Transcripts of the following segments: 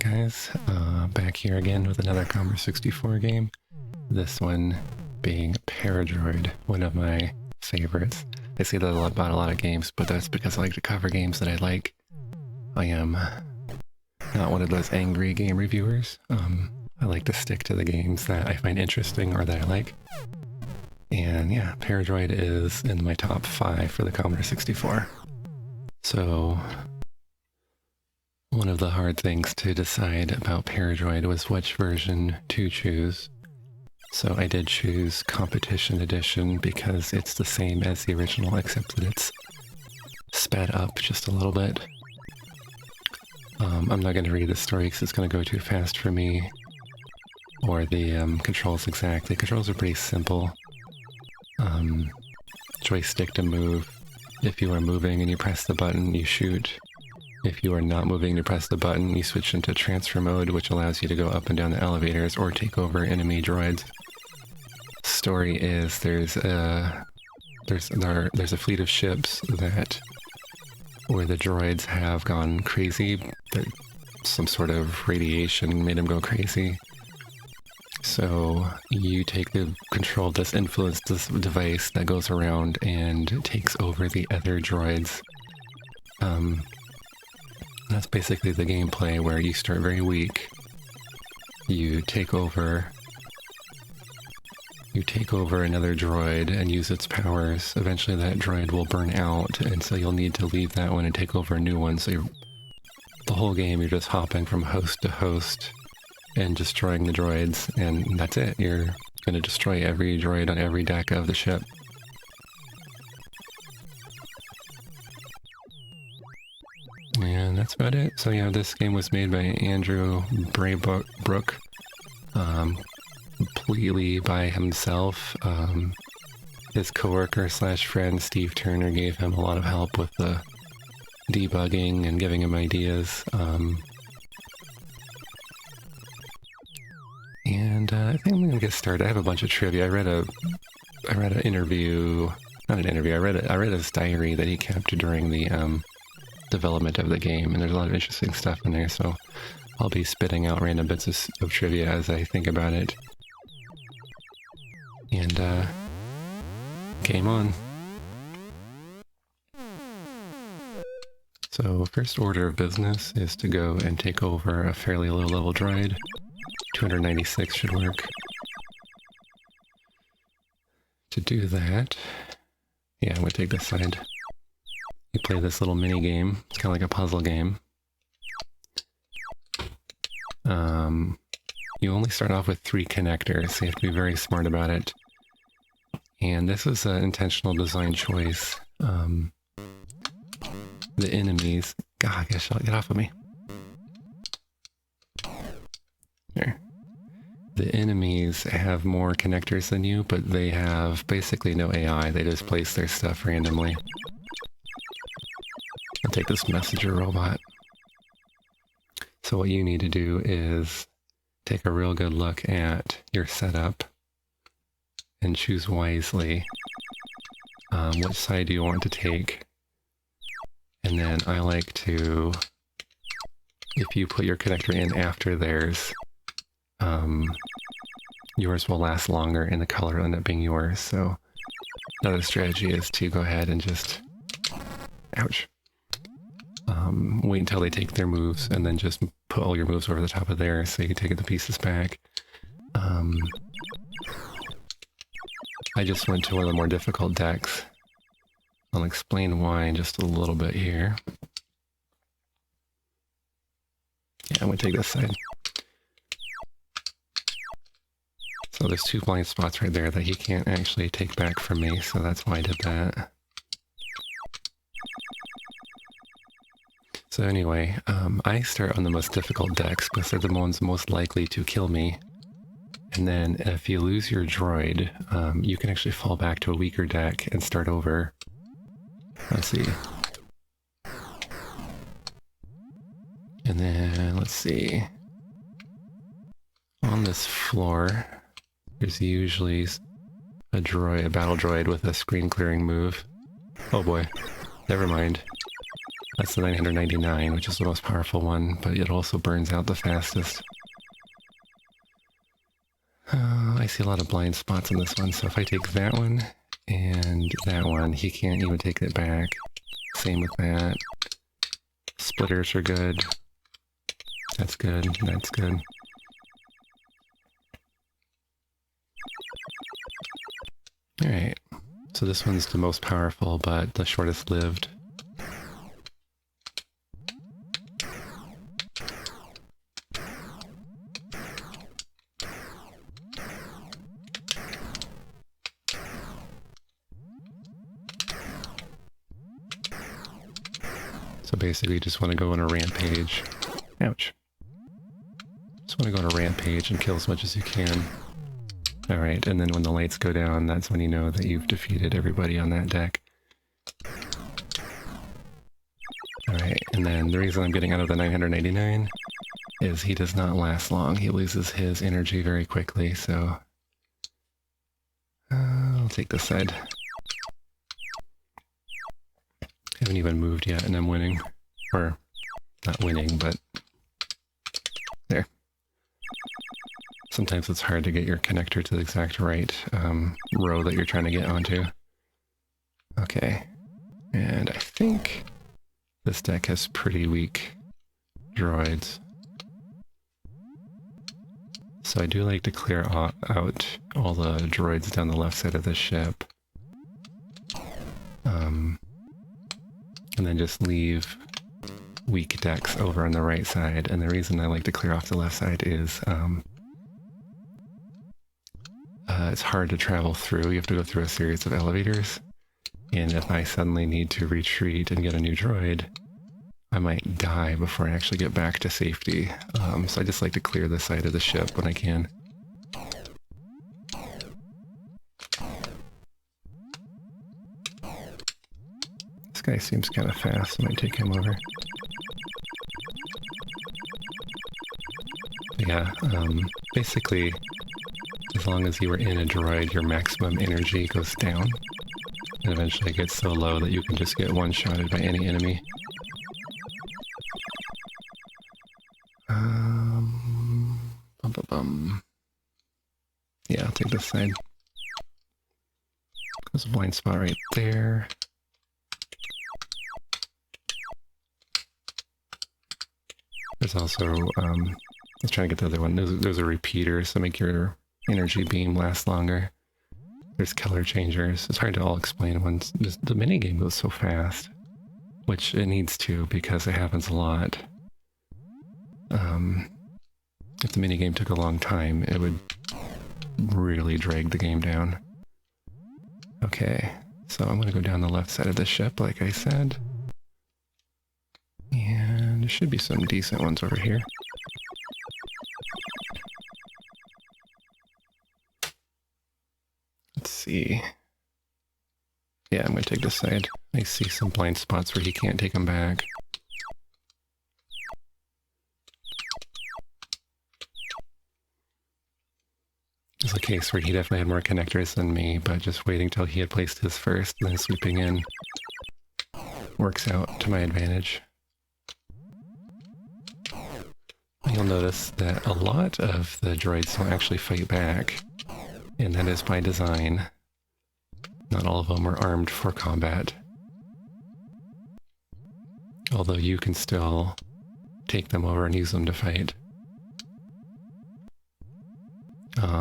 guys? Back here again with another Commodore 64 game. This one being Paradroid, one of my favorites. I say that about a lot of games, but that's because I like to cover games that I like. I am not one of those angry game reviewers. I like to stick to the games that I find interesting or that I like. And yeah, Paradroid is in my top 5 for the Commodore 64. So one of the hard things to decide about Paradroid was which version to choose. So I did choose Competition Edition because it's the same as the original, except that it's sped up just a little bit. I'm not going to read the story because it's going to go too fast for me, or the controls exactly. Controls are pretty simple. Joystick to move. If you are moving and you press the button, you shoot. If you are not moving, you press the button, you switch into transfer mode, which allows you to go up and down the elevators or take over enemy droids. Story is there's a fleet of ships where the droids have gone crazy. That some sort of radiation made them go crazy. So you take the control of this influence, this device that goes around and takes over the other droids. That's basically the gameplay, where you start very weak. You take over another droid and use its powers. Eventually that droid will burn out, and so you'll need to leave that one and take over a new one. So the whole game you're just hopping from host to host and destroying the droids, and that's it. You're going to destroy every droid on every deck of the ship. And that's about it. So yeah, this game was made by Andrew Braybrook, completely by himself. His coworker / friend Steve Turner gave him a lot of help with the debugging and giving him ideas. And I think I'm gonna get started. I have a bunch of trivia. I read an interview, not an interview. I read his diary that he kept during the development of the game, and there's a lot of interesting stuff in there. So I'll be spitting out random bits of trivia as I think about it. And game on. So first order of business is to go and take over a fairly low level droid. 296 should work. To do that, yeah, I'm gonna take this side. You play this little mini game. It's kind of like a puzzle game. You only start off with 3 connectors, so you have to be very smart about it. And this is an intentional design choice. The enemies... God, get off of me. There. The enemies have more connectors than you, but they have basically no AI. They just place their stuff randomly. I'll take this messenger robot. So what you need to do is take a real good look at your setup and choose wisely which side do you want to take. And then I like to, if you put your connector in after theirs, yours will last longer and the color will end up being yours. So another strategy is to go ahead and just, ouch, wait until they take their moves and then just put all your moves over the top of theirs so you can take the pieces back. I just went to one of the more difficult decks. I'll explain why in just a little bit here. Yeah, I'm going to take this side. So there's 2 blind spots right there that he can't actually take back from me, so that's why I did that. So anyway, I start on the most difficult decks because they're the ones most likely to kill me. And then if you lose your droid, you can actually fall back to a weaker deck and start over. Let's see. And then, let's see. On this floor, there's usually a battle droid with a screen clearing move. Oh boy, never mind. That's the 999, which is the most powerful one, but it also burns out the fastest. I see a lot of blind spots on this one, so if I take that one and that one, he can't even take it back. Same with that. Splitters are good. That's good, that's good. Alright, so this one's the most powerful, but the shortest lived. So basically you just want to go on a rampage. Ouch. Just want to go on a rampage and kill as much as you can. Alright, and then when the lights go down, that's when you know that you've defeated everybody on that deck. Alright, and then the reason I'm getting out of the 999 is he does not last long. He loses his energy very quickly, so... I'll take this side. Haven't even moved yet, and I'm winning. Or, not winning, but... There. Sometimes it's hard to get your connector to the exact right row that you're trying to get onto. Okay. And I think this deck has pretty weak droids. So I do like to clear out all the droids down the left side of the ship. And then just leave weak decks over on the right side. And the reason I like to clear off the left side is it's hard to travel through. You have to go through a series of elevators. And if I suddenly need to retreat and get a new droid, I might die before I actually get back to safety. So I just like to clear the side of the ship when I can. This guy seems kind of fast. I might take him over. Yeah, basically, as long as you are in a droid, your maximum energy goes down. And eventually it gets so low that you can just get one-shotted by any enemy. Yeah, I'll take this side. There's a blind spot right there. There's also, let's try to get the other one. There's a repeater, so make your energy beam last longer. There's color changers. It's hard to all explain once. The minigame goes so fast, which it needs to because it happens a lot. If the minigame took a long time, it would really drag the game down. Okay, so I'm going to go down the left side of the ship, like I said. And there should be some decent ones over here. Let's see. Yeah, I'm going to take this side. I see some blind spots where he can't take them back. There's a case where he definitely had more connectors than me, but just waiting till he had placed his first and then sweeping in works out to my advantage. You'll notice that a lot of the droids don't actually fight back, and that is by design. Not all of them are armed for combat. Although you can still take them over and use them to fight.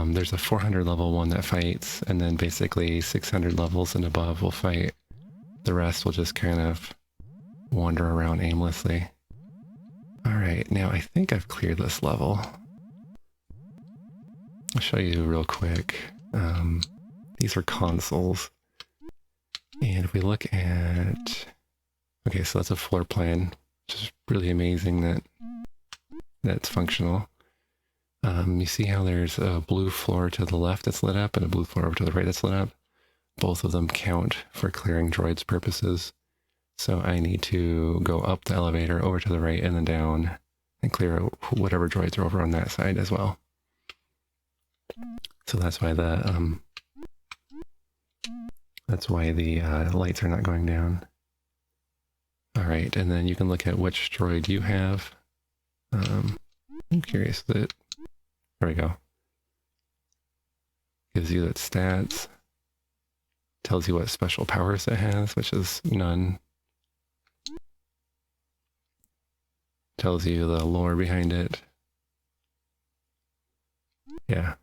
There's a 400 level one that fights, and then basically 600 levels and above will fight. The rest will just kind of wander around aimlessly. Alright, now I think I've cleared this level. I'll show you real quick. These are consoles. And if we look at... Okay, so that's a floor plan, which is really amazing that that's functional. You see how there's a blue floor to the left that's lit up and a blue floor over to the right that's lit up? Both of them count for clearing droids purposes. So I need to go up the elevator over to the right and then down and clear whatever droids are over on that side as well. So that's why the lights are not going down. Alright, and then you can look at which droid you have. I'm curious that... There we go. Gives you its stats. Tells you what special powers it has, which is none. Tells you the lore behind it. Yeah.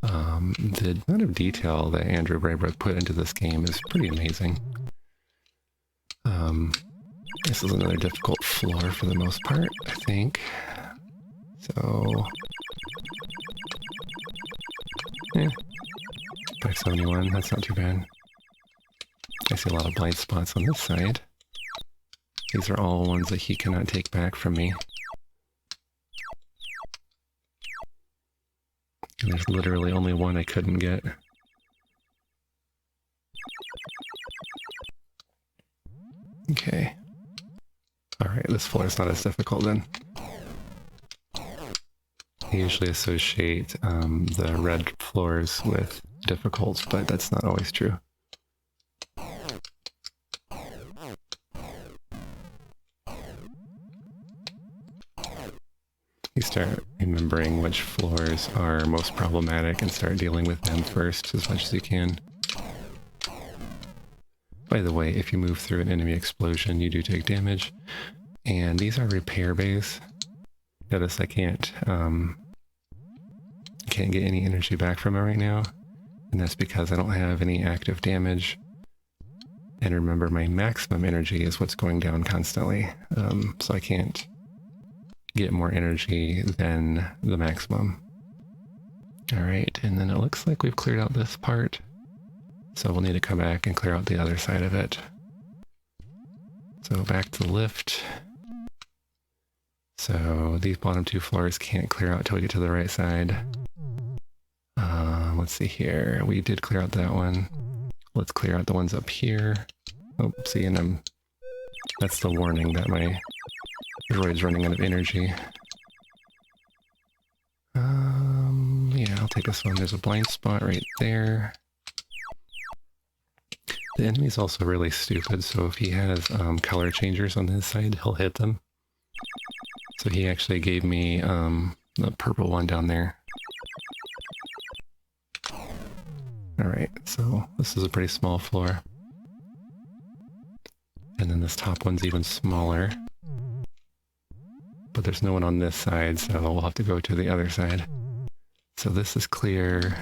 The amount of detail that Andrew Braybrook put into this game is pretty amazing. This is another difficult floor for the most part, I think. So... 571, that's not too bad. I see a lot of blind spots on this side. These are all ones that he cannot take back from me. And there's literally only one I couldn't get. Okay. Alright, this floor is not as difficult then. I usually associate the red floors with difficult, but that's not always true. You start remembering which floors are most problematic and start dealing with them first as much as you can. By the way, if you move through an enemy explosion, you do take damage. And these are repair bays. Notice I can't get any energy back from it right now. And that's because I don't have any active damage. And remember, my maximum energy is what's going down constantly. So I can't get more energy than the maximum. Alright, and then it looks like we've cleared out this part. So we'll need to come back and clear out the other side of it. So back to the lift. So these bottom two floors can't clear out till we get to the right side. Let's see here. We did clear out that one. Let's clear out the ones up here. Oh, see, and that's the warning that my droid's running out of energy. Yeah, I'll take this one. There's a blind spot right there. The enemy's also really stupid, so if he has color changers on his side, he'll hit them. So he actually gave me the purple one down there. Alright, so this is a pretty small floor. And then this top one's even smaller. But there's no one on this side, so we'll have to go to the other side. So this is clear.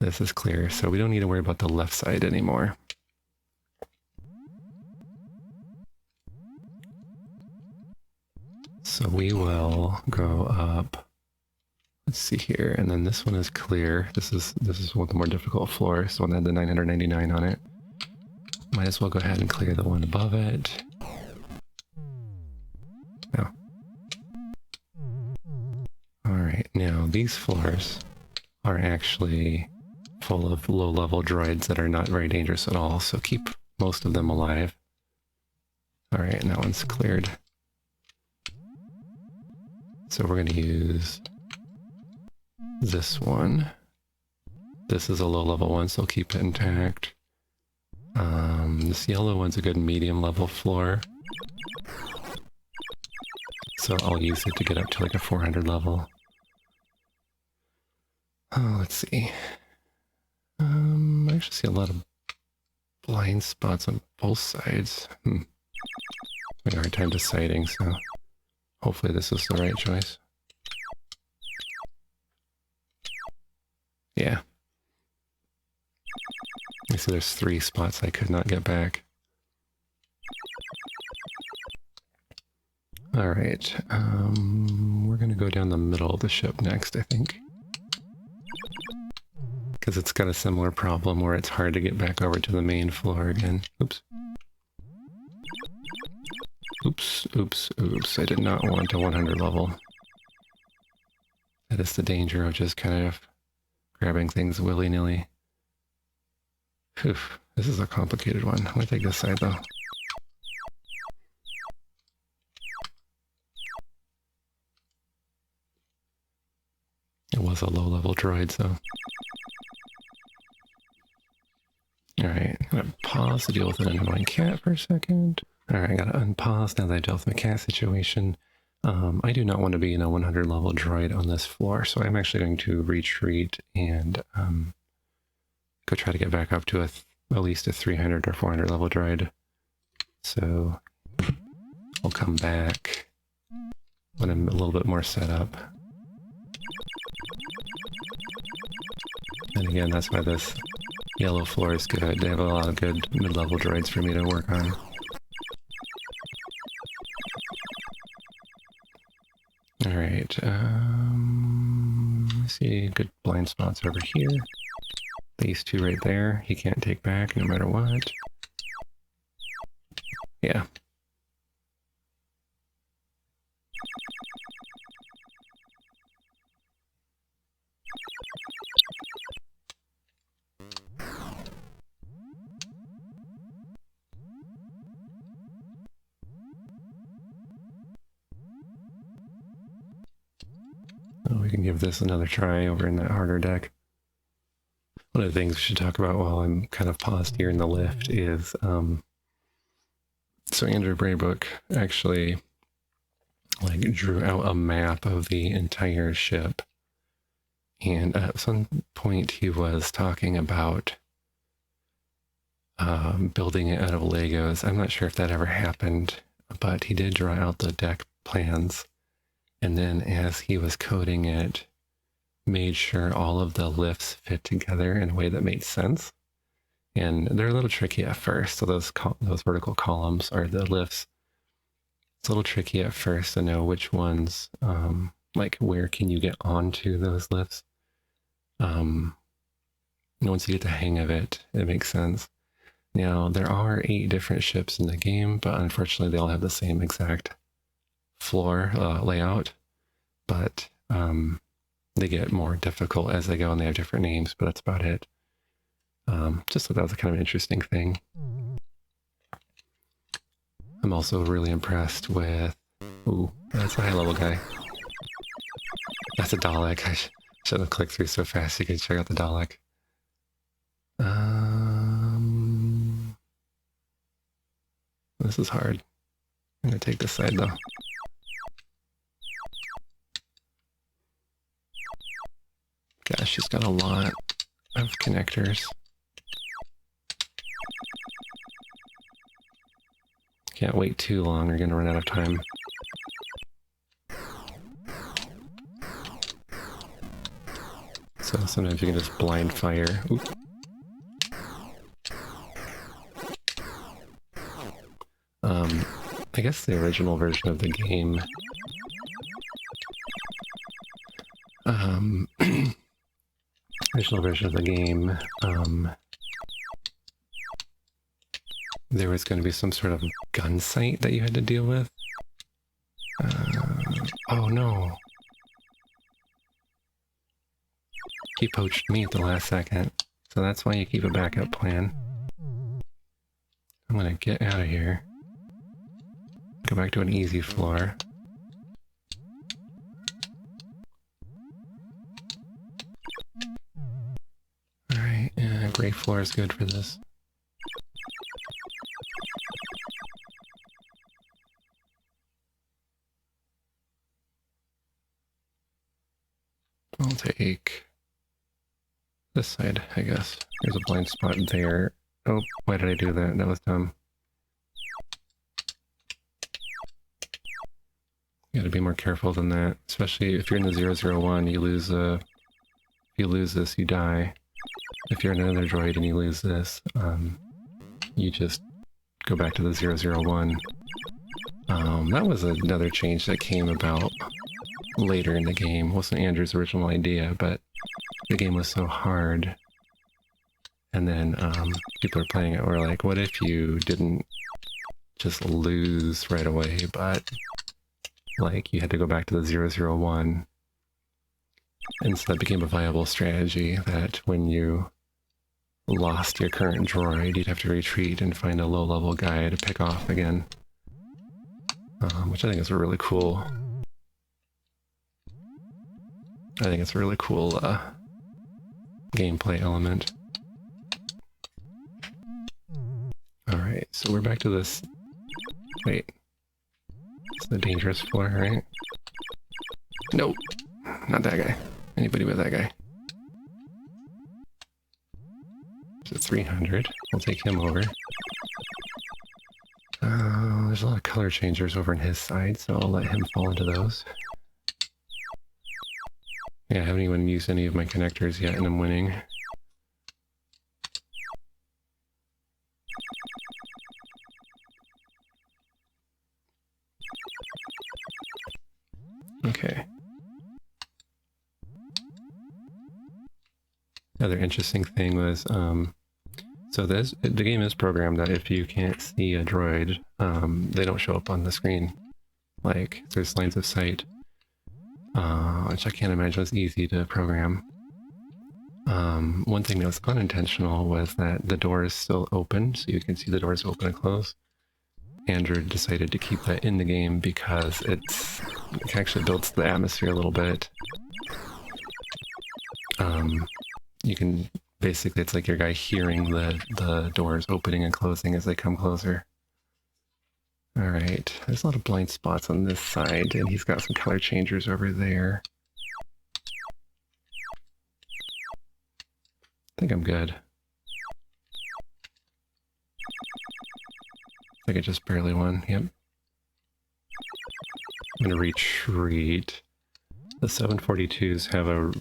This is clear, so we don't need to worry about the left side anymore. So we will go up. Let's see here, and then this one is clear. This is one of the more difficult floors, the one that had the 999 on it. Might as well go ahead and clear the one above it. Oh. Alright, now these floors are actually full of low-level droids that are not very dangerous at all, so keep most of them alive. Alright, and that one's cleared. So we're going to use this one. This is a low-level one, so I'll keep it intact. This yellow one's a good medium-level floor. So I'll use it to get up to like a 400 level. Oh, let's see. I actually see a lot of blind spots on both sides. We have a hard time deciding, so hopefully this is the right choice. Yeah. I see there's 3 spots I could not get back. Alright, we're gonna go down the middle of the ship next, I think. Because it's got a similar problem where it's hard to get back over to the main floor again. Oops. Oops, oops, oops. I did not want a 100 level. That is the danger of just kind of grabbing things willy-nilly. Phew, this is a complicated one. I'm gonna take this side though. It was a low-level droid, so... Alright, I'm gonna pause to deal with an annoying cat for a second. Alright, I gotta unpause now that I dealt with my cat situation. I do not want to be in a 100 level droid on this floor, so I'm actually going to retreat and go try to get back up to at least a 300 or 400 level droid. So I'll come back when I'm a little bit more set up. And again, that's why this yellow floor is good. They have a lot of good mid-level droids for me to work on. Alright, I see good blind spots over here. These two right there, he can't take back no matter what. Yeah. Oh, we can give this another try over in that harder deck. One of the things we should talk about while I'm kind of paused here in the lift is, so Andrew Braybook actually drew out a map of the entire ship. And at some point he was talking about building it out of Legos. I'm not sure if that ever happened, but he did draw out the deck plans. And then as he was coding it, made sure all of the lifts fit together in a way that made sense. And they're a little tricky at first. So those vertical columns are the lifts. It's a little tricky at first to know which ones, where can you get onto those lifts. Once you get the hang of it, it makes sense. Now, there are 8 different ships in the game, but unfortunately they all have the same exact floor layout, but they get more difficult as they go and they have different names, but that's about it. Just thought that was a kind of an interesting thing. I'm also really impressed with... Ooh, that's a high-level guy. That's a Dalek. I should have clicked through so fast you could check out the Dalek. This is hard. I'm gonna take this side, though. Gosh, she's got a lot of connectors. Can't wait too long, we're gonna run out of time. So sometimes you can just blind fire. Oop. I guess the original version of the game... there was going to be some sort of gun sight that you had to deal with. Oh no. He poached me at the last second, so that's why you keep a backup plan. I'm gonna get out of here. Go back to an easy floor. Alright, gray floor is good for this. I'll take this side, I guess. There's a blind spot there. Oh, why did I do that? That was dumb. You gotta be more careful than that. Especially if you're in the 001, you lose if you lose this, you die. If you're in another droid and you lose this, you just go back to the 001. That was another change that came about later in the game. It wasn't Andrew's original idea, but the game was so hard. And then people are playing it were like, what if you didn't just lose right away, but like you had to go back to the 001? And so that became a viable strategy, that when you lost your current droid, you'd have to retreat and find a low-level guy to pick off again. Which I think is a really cool... I think it's a really cool gameplay element. Alright, so we're back to this Wait. It's the dangerous floor, right? Nope. Not that guy. Anybody but that guy. It's 300. We'll take him over. There's a lot of color changers over on his side, so I'll let him fall into those. Yeah, I haven't even used any of my connectors yet, and I'm winning. Okay. Another interesting thing was, so the game is programmed that if you can't see a droid, they don't show up on the screen. Like, there's lines of sight, which I can't imagine was easy to program. One thing that was unintentional was that the door is still open, so you can see the doors open and close. Android decided to keep that in the game because it actually builds the atmosphere a little bit. You can basically, it's like your guy hearing the doors opening and closing as they come closer. Alright, there's a lot of blind spots on this side, and he's got some color changers over there. I think I'm good. I think I just barely won, yep. I'm gonna retreat. The 742s have a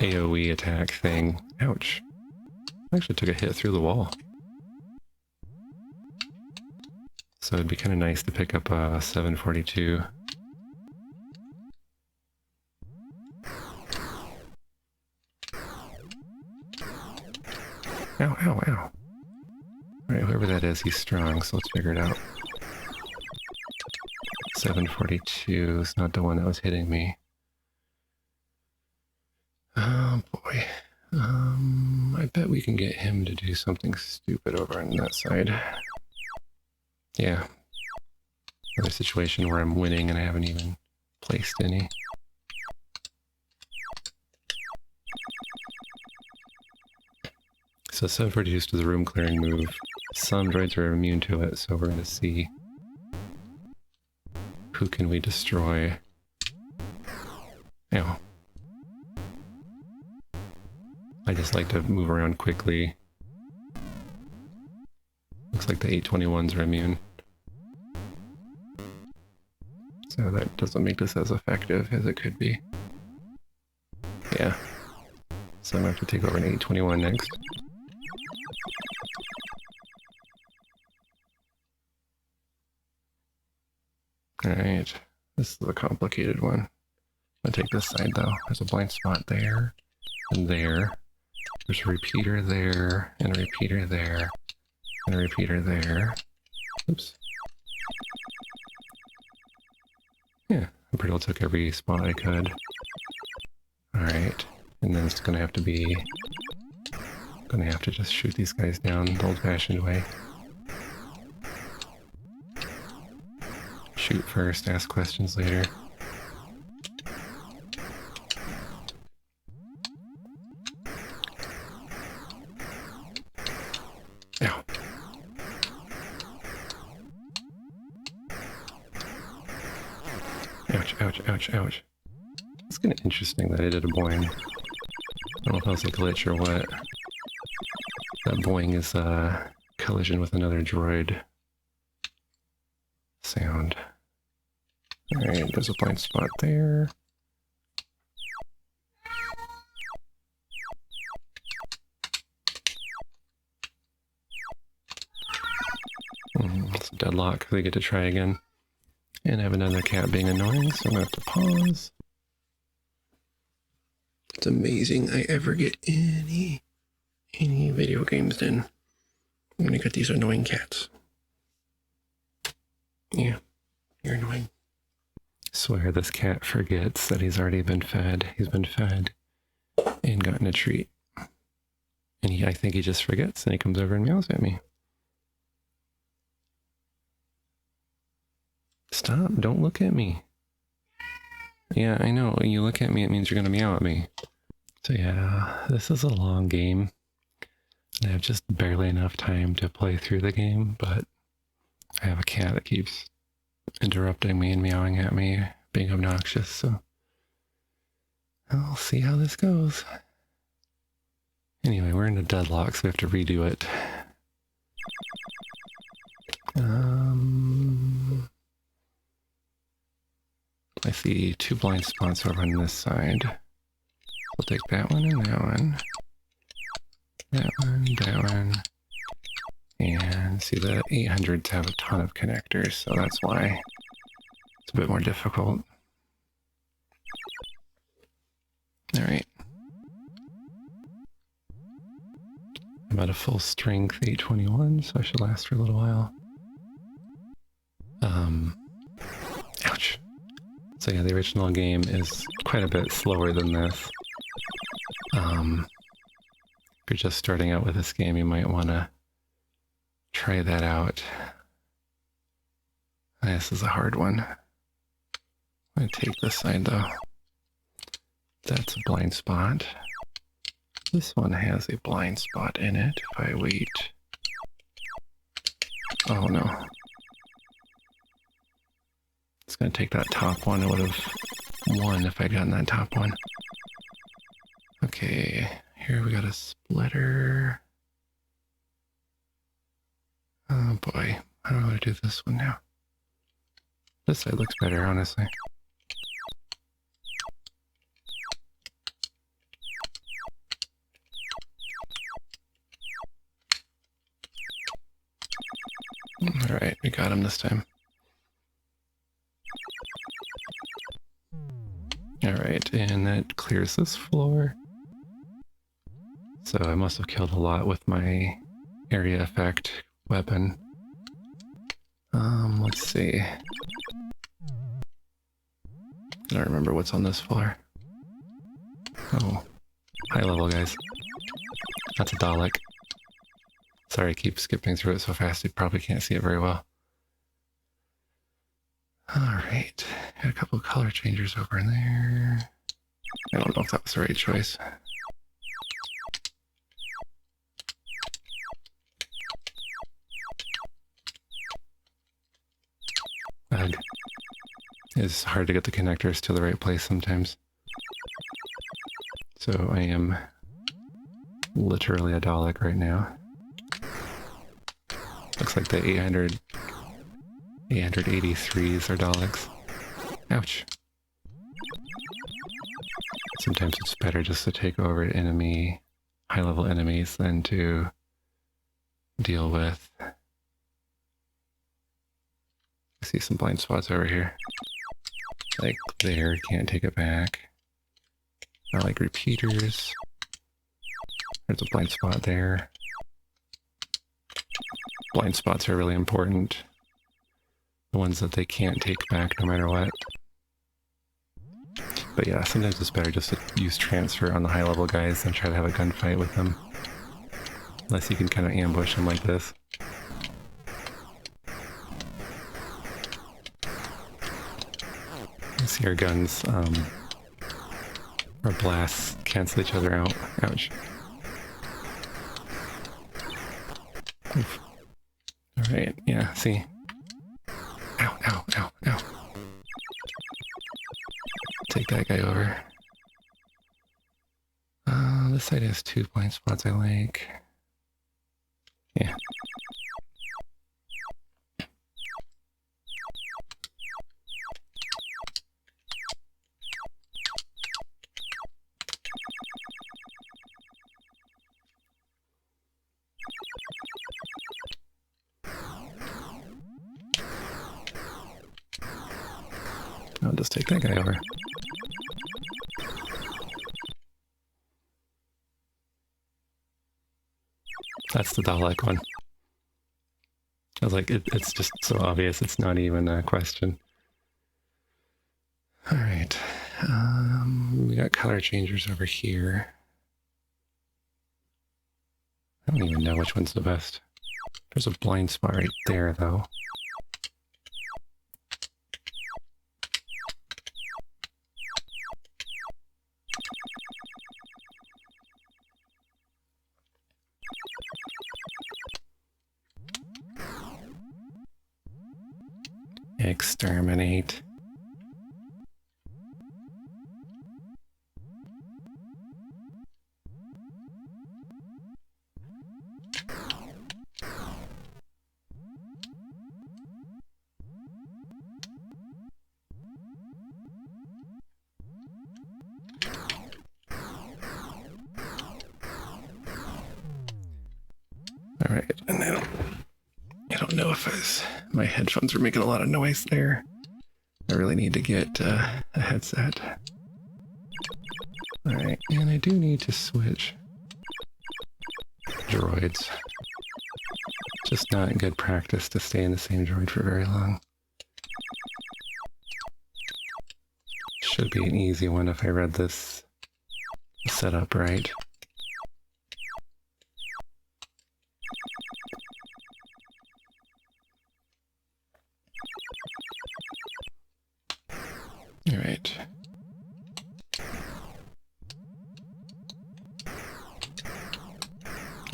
AoE attack thing. Ouch. I actually took a hit through the wall. So it'd be kind of nice to pick up a 742. Ow, ow, ow. Alright, whoever that is, he's strong, so let's figure it out. 742 is not the one that was hitting me. Oh boy. I bet we can get him to do something stupid over on that side. Yeah. Another situation where I'm winning and I haven't even placed any. So 742 does the room clearing move. Some droids are immune to it, so we're going to see who can we destroy. Ow. I just like to move around quickly. Looks like the 821s are immune. So that doesn't make this as effective as it could be. Yeah. So I'm going to have to take over an 821 next. Alright. This is a complicated one. I'm going to take this side though. There's a blind spot there, and there. There's a repeater there, and a repeater there, and a repeater there. Oops. Yeah, I pretty well took every spot I could. Alright, and then it's gonna have to be... gonna have to just shoot these guys down the old-fashioned way. Shoot first, ask questions later. Ow. Ouch, ouch, ouch, ouch. It's kind of interesting that I did a boing. I don't know if that was a glitch or what. That boing is a collision with another droid sound. Alright, there's a blind spot there. It's a deadlock, they get to try again. And I have another cat being annoying, so I'm gonna have to pause. It's amazing I ever get any video games done. I'm gonna get these annoying cats. Yeah, you're annoying. Swear this cat forgets that he's already been fed. He's been fed and gotten a treat. And I think he just forgets and he comes over and meows at me. Stop, don't look at me. Yeah, I know, when you look at me it means you're gonna meow at me. So yeah, this is a long game. And I have just barely enough time to play through the game, but I have a cat that keeps interrupting me and meowing at me, being obnoxious, so I'll see how this goes. Anyway, we're in a deadlock, so we have to redo it. I see 2 blind spots over on this side. We'll take that one and that one. That one. And see, the 800s have a ton of connectors, so that's why it's a bit more difficult. Alright. I'm at a full strength 821, so I should last for a little while. Ouch. So yeah, the original game is quite a bit slower than this. If you're just starting out with this game, you might want to try that out. This is a hard one. I'm going to take this side though. That's a blind spot. This one has a blind spot in it. If I wait... Oh no. It's going to take that top one. I would have won if I'd gotten that top one. Okay, here we got a splitter. Oh boy, I don't know how to do this one now. This side looks better, honestly. Alright, we got him this time. Alright, and that clears this floor. So I must have killed a lot with my area effect weapon. Let's see. I don't remember what's on this floor. Oh, high level, guys. That's a Dalek. Sorry, I keep skipping through it so fast you probably can't see it very well. Alright, got a couple of color changers over in there. I don't know if that was the right choice. Ugh. It's hard to get the connectors to the right place sometimes. So I am literally a Dalek right now. Looks like the 883s are Daleks. Ouch. Sometimes it's better just to take over enemy, high-level enemies than to deal with. I see some blind spots over here. Like there, can't take it back. I like repeaters. There's a blind spot there. Blind spots are really important. The ones that they can't take back no matter what. But yeah, sometimes it's better just to use transfer on the high level guys than try to have a gunfight with them. Unless you can kind of ambush them like this. You see our guns, our blasts cancel each other out. Ouch. Oof. Alright, yeah, see. Ow, ow, ow, ow. Take that guy over. This side has 2 blind spots I like. Yeah. I'll just take that guy over. That's the Dalek one. I was like, it's just so obvious, it's not even a question. Alright. We got color changers over here. I don't even know which one's the best. There's a blind spot right there, though. Exterminate. Alright, and I don't know if my headphones were making a lot of noise there. I really need to get a headset. Alright, and I do need to switch droids. Just not good practice to stay in the same droid for very long. Should be an easy one if I read this setup right. Alright.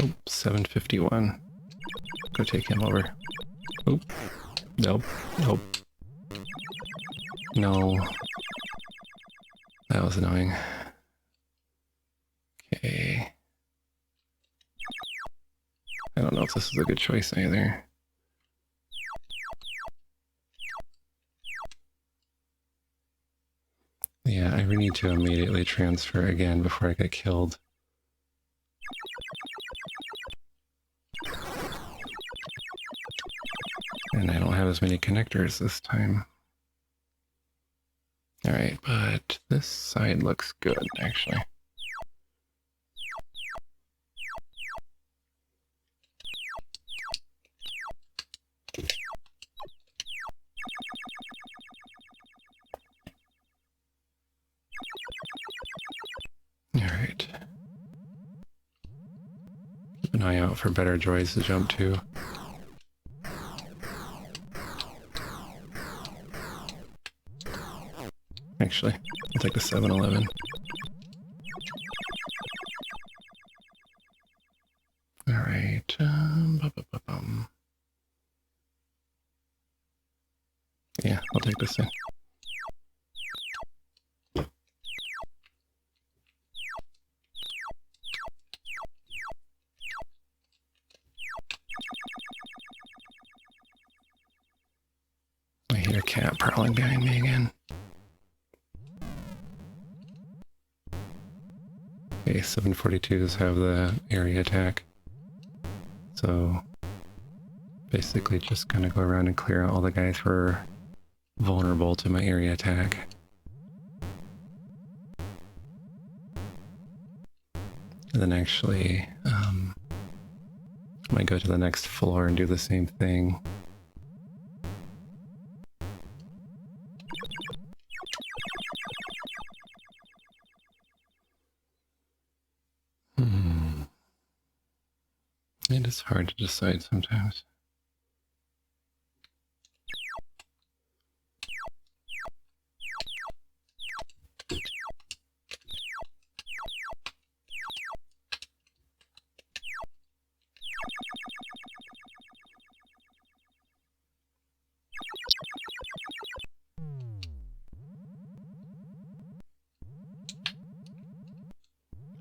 Oh, 751. Go take him over. Oh, nope, nope. No. That was annoying. Okay. I don't know if this is a good choice either. Yeah, I really need to immediately transfer again before I get killed. And I don't have as many connectors this time. Alright, but this side looks good, actually. Alright. Keep an eye out for better droids to jump to. Actually, I'll take the 7-Eleven. Alright, yeah, I'll take this thing. I hear a cat prowling behind me again. Okay, 742s have the area attack. So basically just gonna go around and clear out all the guys who are vulnerable to my area attack. And then actually might go to the next floor and do the same thing. It is hard to decide sometimes.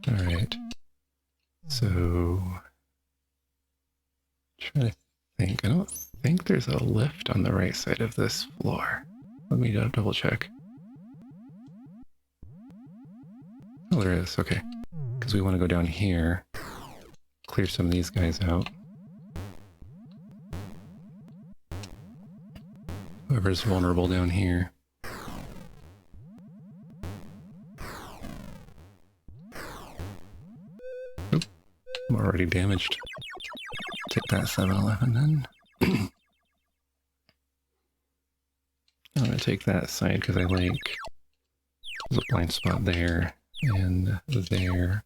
All right. So trying to think. I don't think there's a lift on the right side of this floor. Let me double check. Oh, there is. Okay. Because we want to go down here, clear some of these guys out. Whoever's vulnerable down here. Oop, I'm already damaged. Take that 7-Eleven then. I'm gonna take that side because I like there's a blind spot there and there.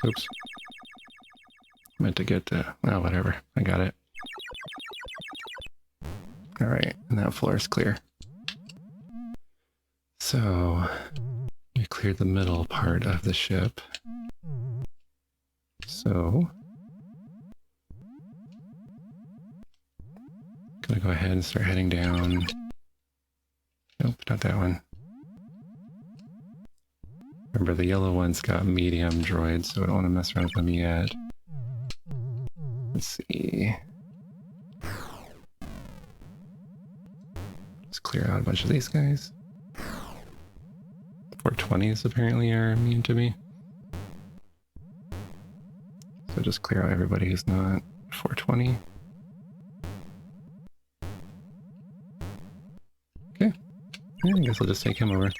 Oops. Meant to get the... oh, whatever. I got it. Alright, and that floor is clear. So, we cleared the middle part of the ship. So, gonna go ahead and start heading down. Nope, not that one. Remember, the yellow one's got medium droids, so I don't want to mess around with them yet. Let's see. Let's clear out a bunch of these guys. 420s apparently are immune to me. So just clear out everybody who's not 420. Okay. Yeah, I guess I'll just take him over.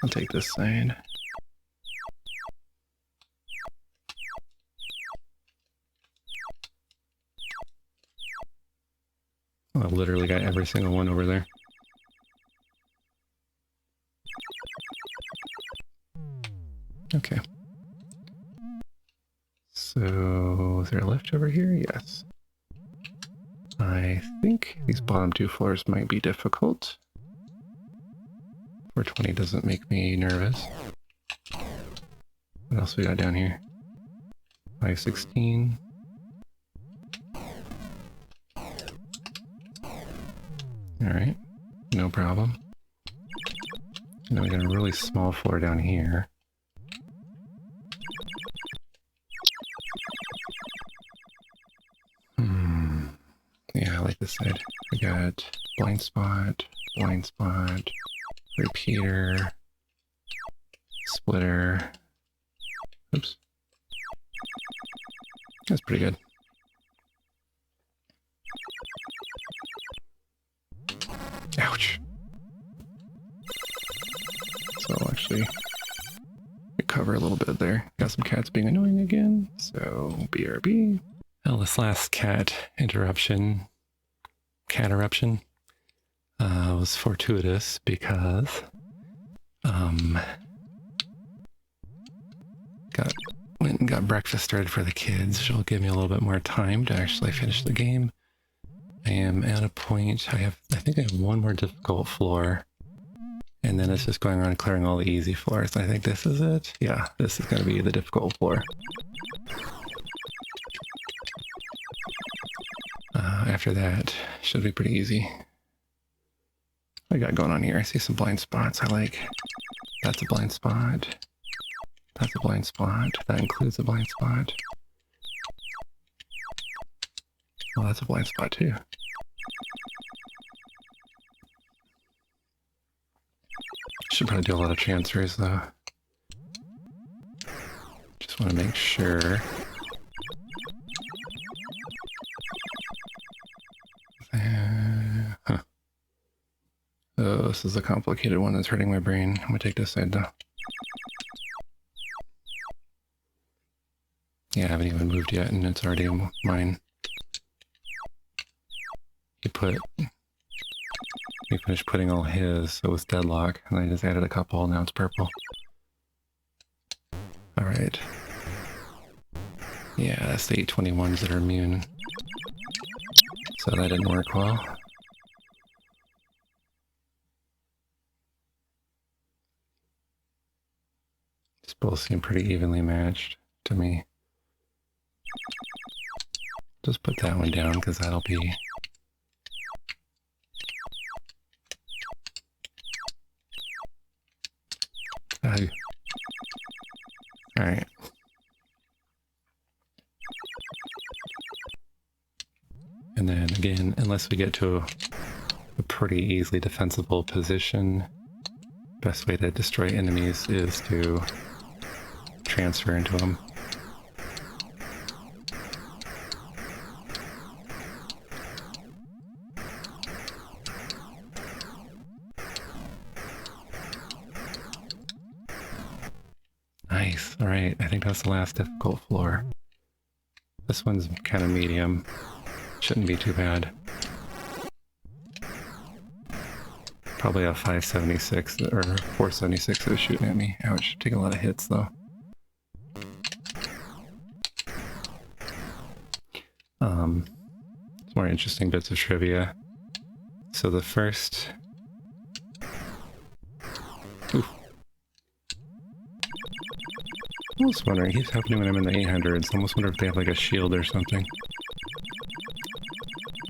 I'll take this side. Oh, I've literally got every single one over there. Okay. So, is there a lift over here? Yes. I think these bottom two floors might be difficult. 420 doesn't make me nervous. What else we got down here? 516. Alright, no problem. And then we got a really small floor down here. Yeah, I like this side. We got blind spot, repeater, splitter. Oops. That's pretty good. Ouch. So I'll actually recover a little bit there. Got some cats being annoying again, so BRB. Well, this last cat eruption, was fortuitous because went and got breakfast started for the kids, which will give me a little bit more time to actually finish the game. I am at a point, I think I have one more difficult floor, and then it's just going around clearing all the easy floors. I think this is it. Yeah, this is going to be the difficult floor. After that, should be pretty easy. What I got going on here? I see some blind spots I like. That's a blind spot. That's a blind spot. That includes a blind spot. Oh, that's a blind spot too. Should probably do a lot of transfers though. Just want to make sure. Oh, this is a complicated one that's hurting my brain. I'm gonna take this side though. Yeah, I haven't even moved yet and it's already mine. He finished putting all his, so it was deadlock, and I just added a couple, now it's purple. Alright. Yeah, that's the 821s that are immune. So that didn't work well. These both seem pretty evenly matched to me. Just put that one down, because that'll be... Alright. And then again, unless we get to a pretty easily defensible position, best way to destroy enemies is to transfer into them. Nice. Alright, I think that's the last difficult floor. This one's kind of medium. Shouldn't be too bad. Probably a 576 or 476 that was shooting at me. Ouch, take a lot of hits though. Some more interesting bits of trivia. So the first... Oof. almost wondering, it keeps happening when I'm in the 800s. I almost wonder if they have like a shield or something.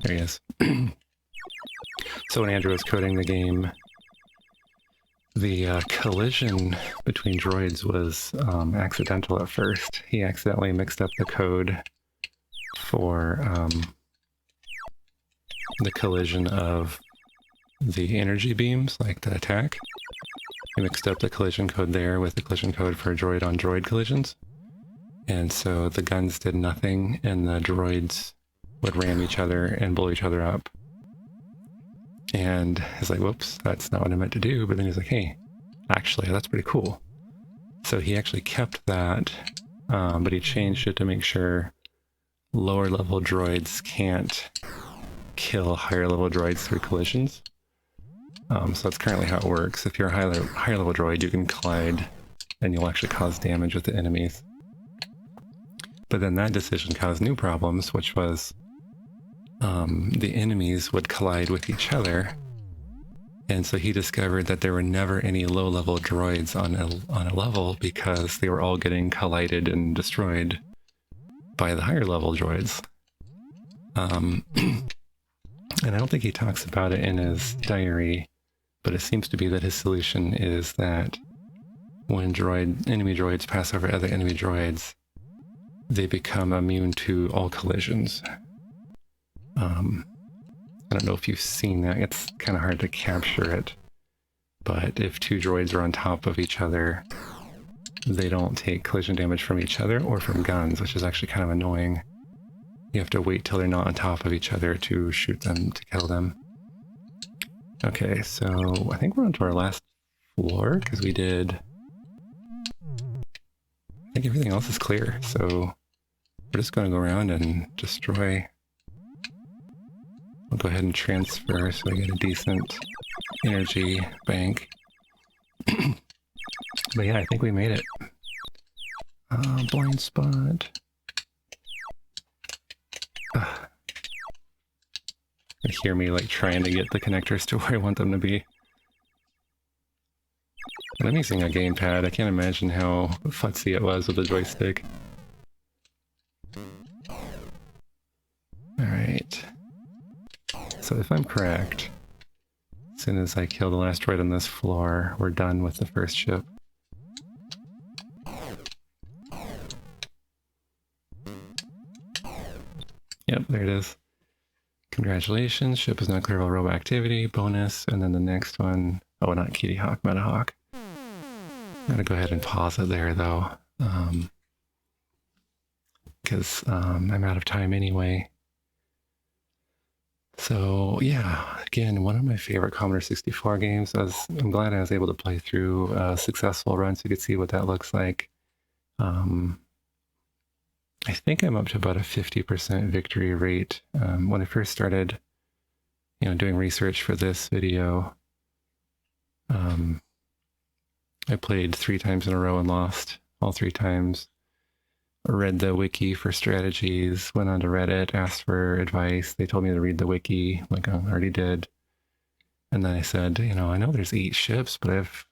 There he is. So when Andrew was coding the game, the collision between droids was accidental at first. He accidentally mixed up the code for the collision of the energy beams, like the attack. He mixed up the collision code there with the collision code for droid-on-droid collisions. And so the guns did nothing, and the droids would ram each other and blow each other up. And he's like, whoops, that's not what I meant to do. But then he's like, hey, actually, that's pretty cool. So he actually kept that, but he changed it to make sure lower level droids can't kill higher level droids through collisions. So that's currently how it works. If you're a higher level droid, you can collide and you'll actually cause damage with the enemies. But then that decision caused new problems, which was the enemies would collide with each other. And so he discovered that there were never any low-level droids on a level because they were all getting collided and destroyed by the higher-level droids. And I don't think he talks about it in his diary, but it seems to be that his solution is that when enemy droids pass over other enemy droids, they become immune to all collisions. I don't know if you've seen that. It's kind of hard to capture it. But if two droids are on top of each other, they don't take collision damage from each other or from guns, which is actually kind of annoying. You have to wait till they're not on top of each other to shoot them, to kill them. Okay, so I think we're on to our last floor, because we did... I think everything else is clear, so we're just going to go around and destroy... We'll go ahead and transfer so I get a decent energy bank. But yeah, I think we made it. Blind spot. You hear me like trying to get the connectors to where I want them to be. But I'm using a gamepad. I can't imagine how futzy it was with the joystick. Alright. So if I'm correct, as soon as I kill the last droid on this floor, we're done with the first ship. Yep, there it is. Congratulations, ship is now clear of all robot activity, bonus, and then the next one, oh, not Kitty Hawk, Meta Hawk. I'm gonna go ahead and pause it there though, because I'm out of time anyway. So yeah, again, one of my favorite Commodore 64 games. I'm glad I was able to play through a successful run so you could see what that looks like. I think I'm up to about a 50% victory rate. When I first started, doing research for this video, I played 3 times in a row and lost all 3 times. Read the wiki for strategies, went onto Reddit, asked for advice. They told me to read the wiki, like I already did. And then I said, I know there's 8 ships, but I've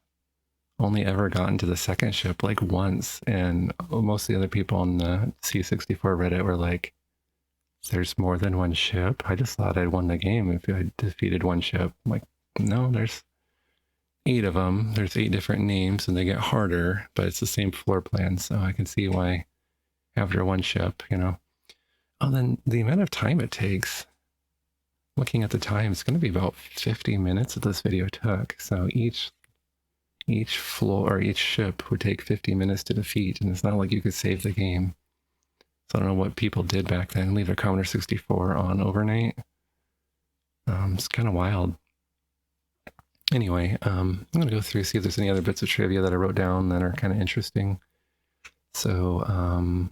only ever gotten to the second ship like once. And most of the other people on the C64 Reddit were like, there's more than one ship? I just thought I'd won the game if I defeated one ship. I'm like, no, there's 8 of them. There's 8 different names and they get harder, but it's the same floor plan. So I can see why after one ship, Oh, then the amount of time it takes, looking at the time, it's going to be about 50 minutes that this video took. So each floor or each ship would take 50 minutes to defeat, and it's not like you could save the game. So I don't know what people did back then, leave their Commodore 64 on overnight. It's kind of wild. Anyway, I'm going to go through, see if there's any other bits of trivia that I wrote down that are kind of interesting. So,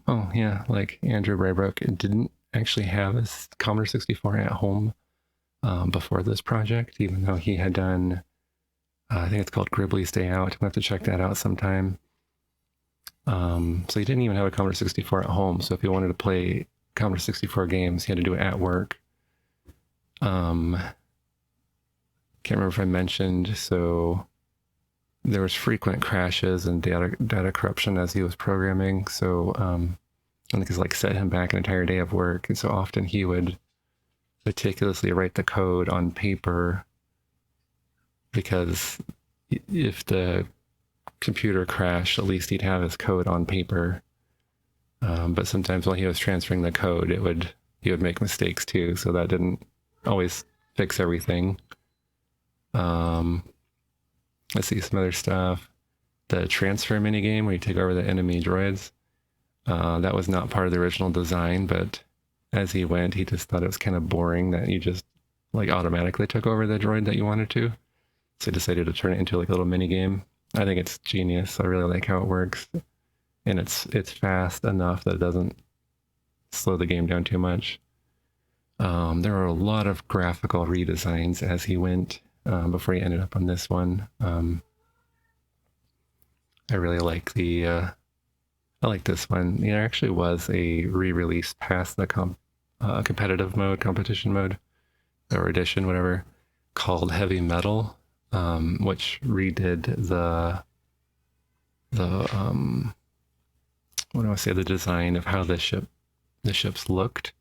oh yeah, like Andrew Braybrook didn't actually have a Commodore 64 at home before this project, even though he had done, I think it's called Gribbly's Day Out. I'm going to have to check that out sometime. So he didn't even have a Commodore 64 at home, so if he wanted to play Commodore 64 games, he had to do it at work. Can't remember if I mentioned, so there was frequent crashes and data corruption as he was programming. So I think it's like set him back an entire day of work. And so often he would meticulously write the code on paper, because if the computer crashed, at least he'd have his code on paper. But sometimes while he was transferring the code, he would make mistakes too. So that didn't always fix everything. Let's see some other stuff. The transfer minigame where you take over the enemy droids. That was not part of the original design, but as he went, he just thought it was kind of boring that you just like automatically took over the droid that you wanted to. So he decided to turn it into like a little mini game. I think it's genius. I really like how it works. And it's fast enough that it doesn't slow the game down too much. There are a lot of graphical redesigns as he went before he ended up on this one. I really like I like this one. There actually was a re-release past the competitive mode, competition mode, or edition, whatever, called Heavy Metal, which redid the what do I say, the design of how the ships looked.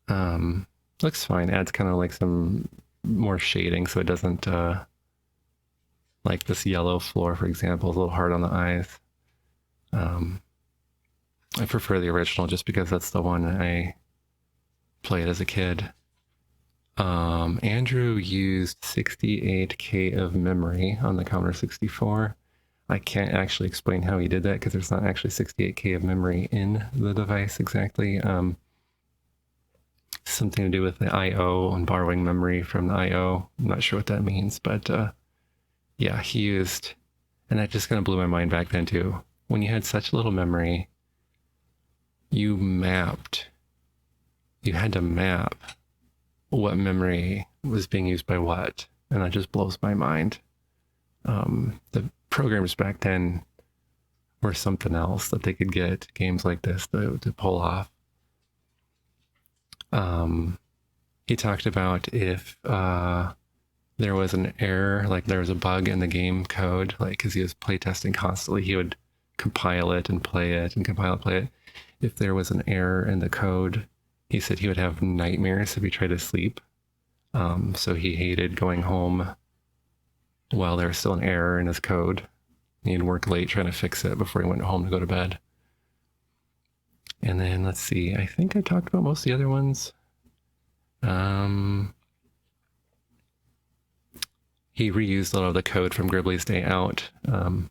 Looks fine. Adds kind of like some more shading so it doesn't like this yellow floor, for example, is a little hard on the eyes. I prefer the original just because that's the one I played as a kid. Andrew used 68K of memory on the Commodore 64. I can't actually explain how he did that because there's not actually 68K of memory in the device exactly. Something to do with the I/O and borrowing memory from the I/O. I'm not sure what that means, but yeah, he used, and that just kind of blew my mind back then too. When you had such little memory, you had to map what memory was being used by what, and that just blows my mind. The programmers back then were something else that they could get games like this to pull off. He talked about if there was an error, like there was a bug in the game code, like because he was playtesting constantly, he would compile it and play it and compile it, play it. If there was an error in the code, he said he would have nightmares if he tried to sleep. So he hated going home while there was still an error in his code. He'd work late trying to fix it before he went home to go to bed. And then let's see, I think I talked about most of the other ones. He reused a lot of the code from Gribbly's Day Out. And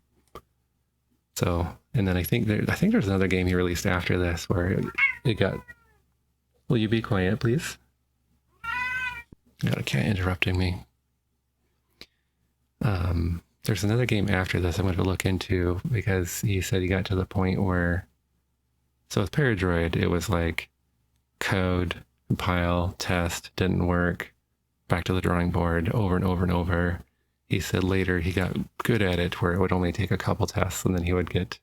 then I think there's another game he released after this where it got. Will you be quiet, please? Got a cat interrupting me. There's another game after this I'm going to look into because he said he got to the point where. So with Paradroid, it was like code, compile, test, didn't work, back to the drawing board over and over and over. He said later he got good at it where it would only take a couple tests and then he'd get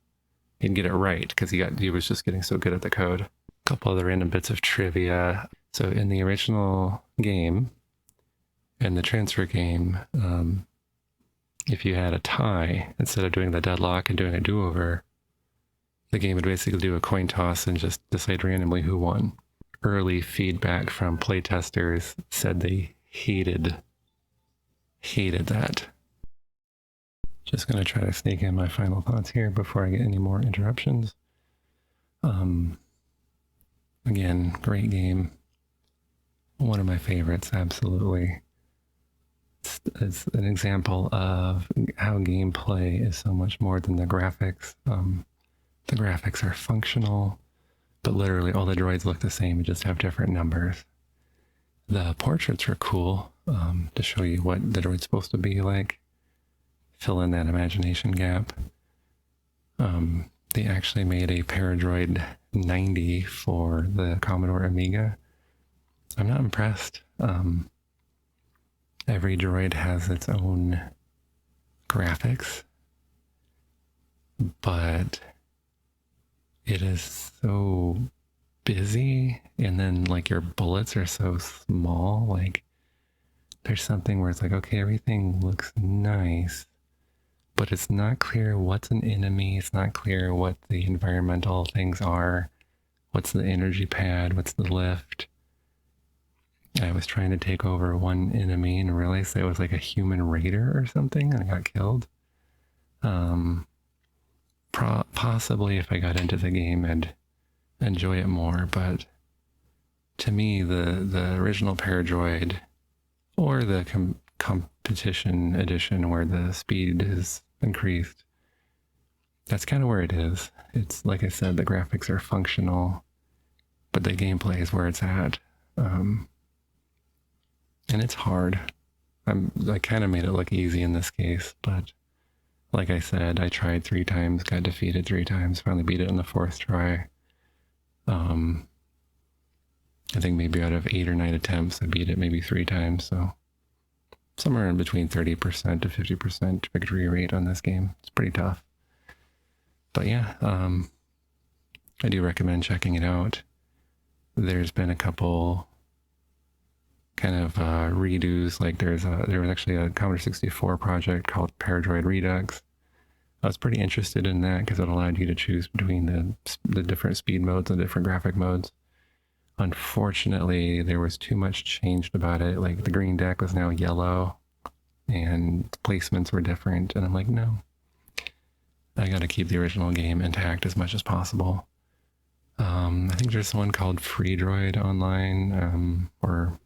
it right because he was just getting so good at the code. A couple other random bits of trivia. So in the original game and the transfer game, if you had a tie, instead of doing the deadlock and doing a do-over, the game would basically do a coin toss and just decide randomly who won. Early feedback from playtesters said they hated that. Just going to try to sneak in my final thoughts here before I get any more interruptions. Again, great game. One of my favorites, absolutely. It's an example of how gameplay is so much more than the graphics. The graphics are functional, but literally all the droids look the same and just have different numbers. The portraits are cool to show you what the droid's supposed to be like. Fill in that imagination gap. They actually made a Paradroid 90 for the Commodore Amiga. I'm not impressed. Every droid has its own graphics, but it is so busy, and then like your bullets are so small. Like there's something where it's like, okay, everything looks nice, but it's not clear what's an enemy. It's not clear what the environmental things are. What's the energy pad? What's the lift? I was trying to take over one enemy and realized it was like a human raider or something, and I got killed. Possibly if I got into the game, I'd enjoy it more, but to me, the original Paradroid, or the competition edition where the speed is increased, that's kind of where it is. It's, like I said, the graphics are functional, but the gameplay is where it's at. And it's hard. I kind of made it look easy in this case, but like I said, I tried 3 times, got defeated 3 times, finally beat it on the 4th try. I think maybe out of 8 or 9 attempts, I beat it maybe 3 times, so somewhere in between 30% to 50% victory rate on this game. It's pretty tough. But yeah, I do recommend checking it out. There's been a couple kind of redos, like there was actually a Commodore 64 project called Paradroid Redux. I was pretty interested in that because it allowed you to choose between the different speed modes and different graphic modes. Unfortunately, there was too much changed about it. Like the green deck was now yellow and placements were different. And I'm like, no, I got to keep the original game intact as much as possible. I think there's one called Paradroid online, or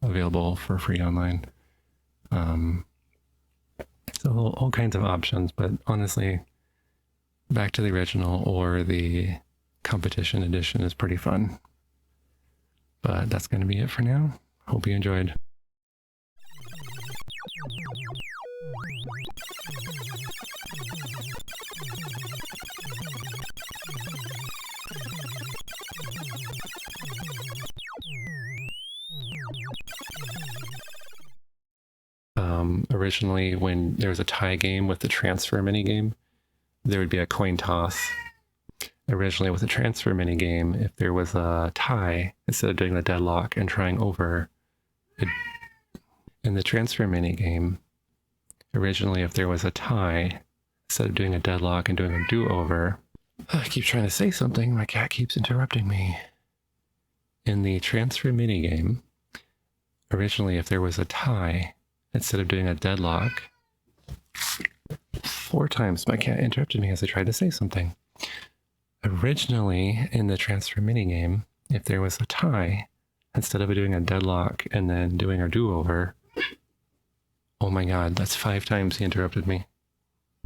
available for free online. So all kinds of options, but honestly, back to the original or the competition edition is pretty fun. But that's going to be it for now. Hope you enjoyed. Originally, when there was a tie game with the transfer minigame, there would be a coin toss. Originally, with the transfer minigame, if there was a tie, instead of doing the deadlock and trying over, in the transfer minigame, originally, if there was a tie, instead of doing a deadlock and doing a do-over, I keep trying to say something, my cat keeps interrupting me. In the transfer minigame, originally, if there was a tie, instead of doing a deadlock, 4 times my cat interrupted me as I tried to say something. Originally, in the transfer minigame, if there was a tie, instead of doing a deadlock and then doing a do-over, oh my god, that's 5 times he interrupted me.